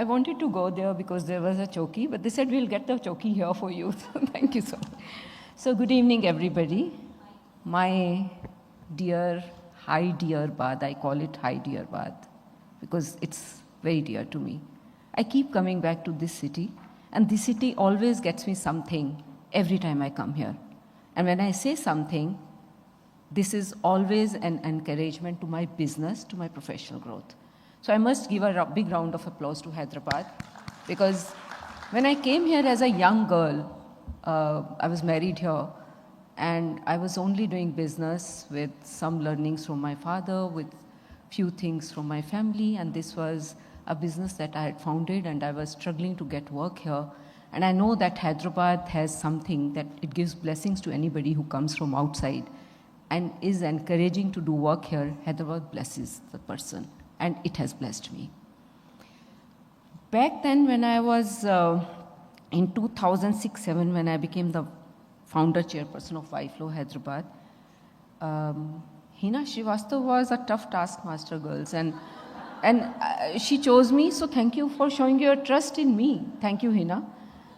I wanted to go there because there was a chowki, but they said, we'll get the chowki here for you. So thank you so much. So good evening, everybody. My dear Hyderabad, I call it Hyderabad because it's very dear to me. I keep coming back to this city, and this city always gets me something every time I come here. And when I say something, this is always an encouragement to my business, to my professional growth. So I must give a big round of applause to Hyderabad, because when I came here as a young girl, I was married here, and I was only doing business with some learnings from my father, with few things from my family, and this was a business that I had founded, and I was struggling to get work here. And I know that Hyderabad has something that it gives blessings to anybody who comes from outside and is encouraging to do work here. Hyderabad blesses the person, and it has blessed me. Back then, when I was in 2006-07, when I became the founder chairperson of YFlow Hyderabad, Hina Srivastava was a tough taskmaster, girls, and she chose me, so thank you for showing your trust in me. Thank you, Hina.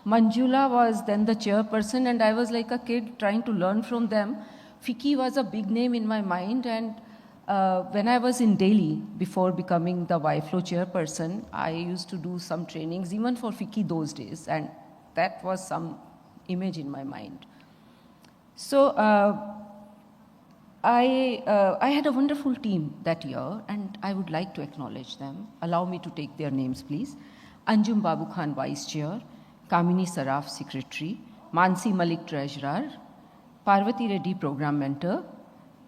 Manjula was then the chairperson, and I was like a kid trying to learn from them. FICCI was a big name in my mind, and when I was in Delhi, before becoming the YFlow chairperson, I used to do some trainings, even for FICCI those days, and that was some image in my mind. So I had a wonderful team that year, and I would like to acknowledge them. Allow me to take their names, please. Anjum Babu Khan, Vice Chair; Kamini Saraf, Secretary; Mansi Malik, Treasurer; Parvati Reddy, Program Mentor;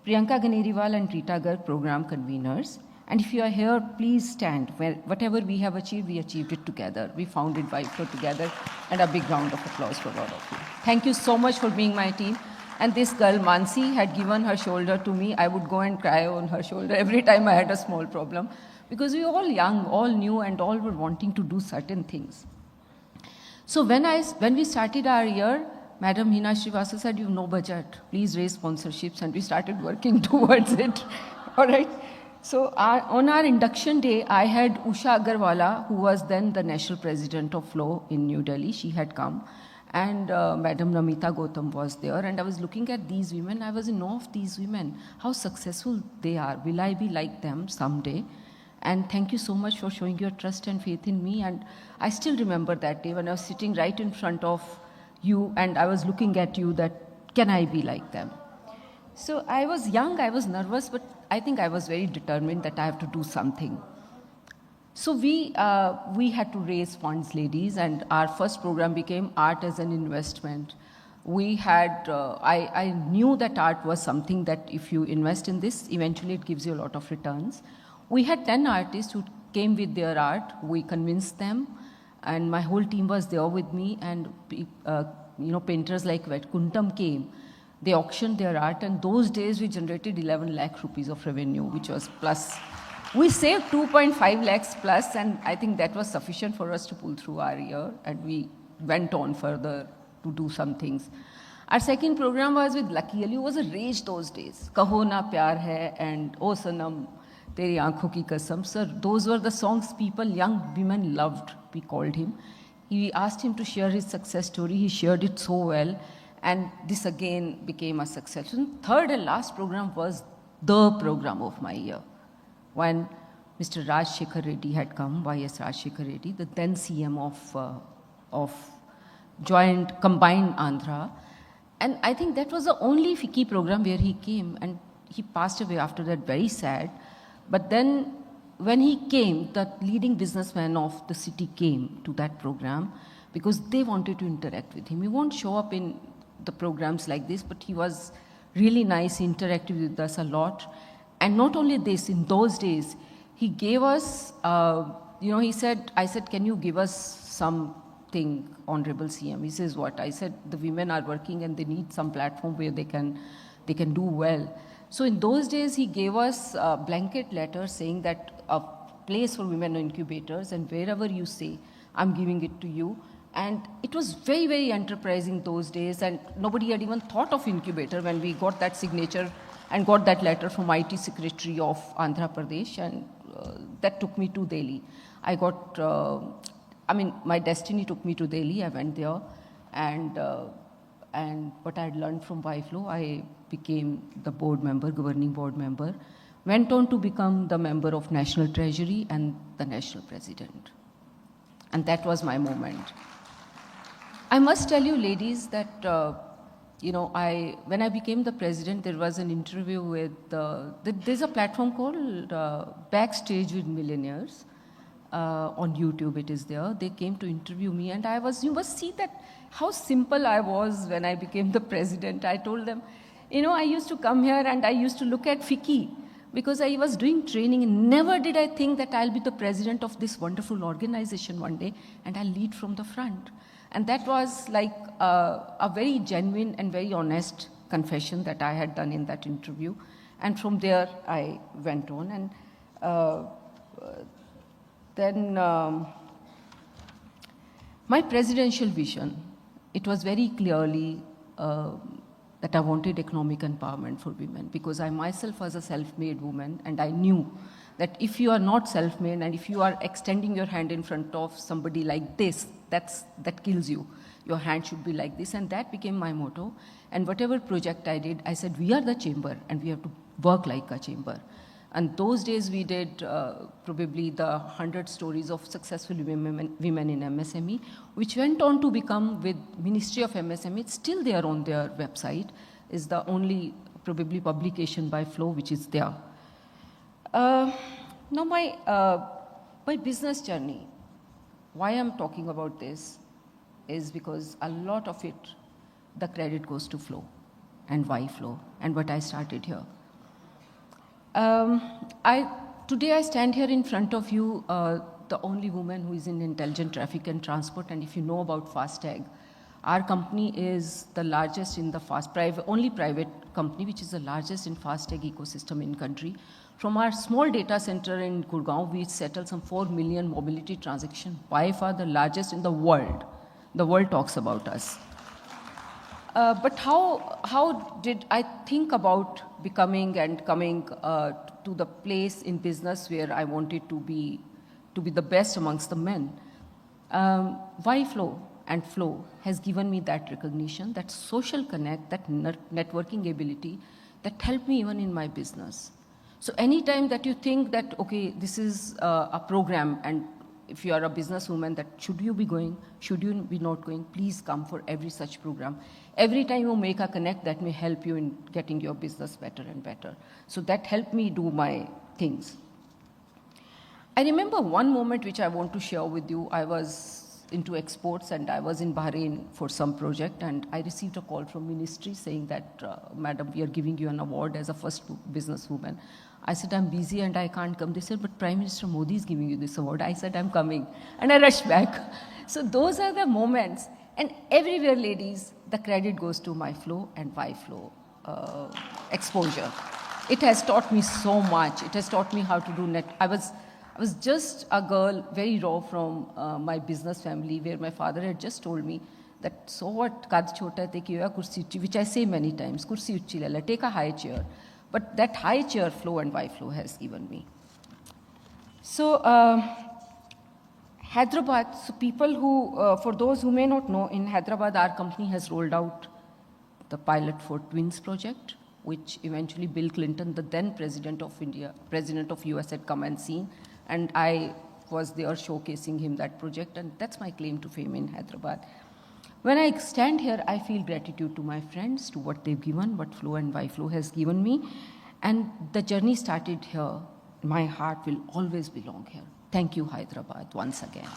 Priyanka Ganeriwal and Rita Garg, Program Conveners. And if you are here, please stand. Whatever we have achieved, we achieved it together. We founded YFlow together, and a big round of applause for all of you. Thank you so much for being my team. And this girl, Mansi, had given her shoulder to me. I would go and cry on her shoulder every time I had a small problem, because we were all young, all new, and all were wanting to do certain things. So when we started our year, Madam Hina Srivastava said, you have no budget, please raise sponsorships, and we started working towards it. All right. So on our induction day, I had Usha Agarwala, who was then the national president of Flow in New Delhi. She had come, and Madam Namita Gautam was there, and I was looking at these women. I was in awe of these women, how successful they are. Will I be like them someday? And thank you so much for showing your trust and faith in me. And I still remember that day when I was sitting right in front of you, and I was looking at you, that can I be like them? So I was young, I was nervous, but I think I was very determined that I have to do something. So we had to raise funds, ladies, and our first program became Art as an Investment. We had, I knew that art was something that if you invest in this, eventually it gives you a lot of returns. We had 10 artists who came with their art. We convinced them, and my whole team was there with me, and painters like Vetkuntam came. They auctioned their art, and those days we generated 11 lakh rupees of revenue, which was plus. We saved 2.5 lakhs plus, and I think that was sufficient for us to pull through our year, and we went on further to do some things. Our second program was with Lucky Ali, who was a rage those days. Kaho Na Pyar Hai and O Sanam, Teri Aankhon Ki Kasam. Sir, those were the songs people, young women loved, we called him. We asked him to share his success story. He shared it so well, and this again became a success. And third and last program was the program of my year, when Mr. Rajshekhar Reddy had come, YS Rajshekhar Reddy, the then CM of joint combined Andhra. And I think that was the only FICCI program where he came, and he passed away after that, very sad. But then when he came, the leading businessman of the city came to that program because they wanted to interact with him. He won't show up in the programs like this, but he was really nice, he interacted with us a lot. And not only this, in those days, he gave us, I said, can you give us something, Honorable CM? He says, what? I said, the women are working and they need some platform where they can do well. So in those days, he gave us a blanket letter saying that a place for women incubators, and wherever you say, I'm giving it to you. And it was very, very enterprising those days, and nobody had even thought of incubator when we got that signature and got that letter from IT Secretary of Andhra Pradesh, and that took me to Delhi. I got, my destiny took me to Delhi. I went there, and what I had learned from YFlow, I became the board member, governing board member, went on to become the member of National Treasury and the national president. And that was my moment. I must tell you, ladies, that when I became the president, there was an interview with, there's a platform called Backstage with Millionaires. On YouTube, it is there. They came to interview me, and you must see that how simple I was when I became the president. I told them, I used to come here and I used to look at FICCI because I was doing training, and never did I think that I'll be the president of this wonderful organization one day and I'll lead from the front. And that was like a very genuine and very honest confession that I had done in that interview. And from there, I went on. And then my presidential vision, it was very clearly that I wanted economic empowerment for women, because I myself was a self-made woman, and I knew that if you are not self-made and if you are extending your hand in front of somebody like this, that kills you. Your hand should be like this, and that became my motto. And whatever project I did, I said, we are the chamber and we have to work like a chamber. And those days we did probably the 100 stories of successful women in MSME, which went on to become, with Ministry of MSME, it's still there on their website, is the only probably publication by Flow which is there. Now my business journey, why I'm talking about this is because a lot of it, the credit goes to Flow and YFlow and what I started here. Today I stand here in front of you, the only woman who is in intelligent traffic and transport. And if you know about FASTag, our company is the largest in the only private company which is the largest in FASTag ecosystem in country. From our small data center in Gurgaon, we settled some 4 million mobility transactions, by far the largest in the world. The world talks about us. But how did I think about becoming and coming to the place in business where I wanted to be the best amongst the men? YFlow and Flow has given me that recognition, that social connect, that networking ability that helped me even in my business. So anytime that you think that, okay, this is a program, and if you are a businesswoman, that should you be going, should you be not going, please come for every such program. Every time you make a connect, that may help you in getting your business better and better. So that helped me do my things. I remember one moment which I want to share with you. I was into exports and I was in Bahrain for some project, and I received a call from ministry saying that, madam, we are giving you an award as a first businesswoman. I said, I'm busy and I can't come. They said, but Prime Minister Modi is giving you this award. I said, I'm coming. And I rushed back. So those are the moments. And everywhere, ladies, the credit goes to my Flow and YFlow exposure. It has taught me so much. It has taught me how to do I was just a girl, very raw from my business family, where my father had just told me that, so what, kad chota te kiya kursi uchi, which I say many times, kursi uchi lala, take a high chair. But that high chair Flow and YFlow has given me. So Hyderabad, so people who, for those who may not know, in Hyderabad, our company has rolled out the pilot for Twins project, which eventually Bill Clinton, the then president of India, president of US, had come and seen. And I was there showcasing him that project, and that's my claim to fame in Hyderabad. When I stand here, I feel gratitude to my friends, to what they've given, what Flow and YFlow has given me. And the journey started here. My heart will always belong here. Thank you, Hyderabad, once again.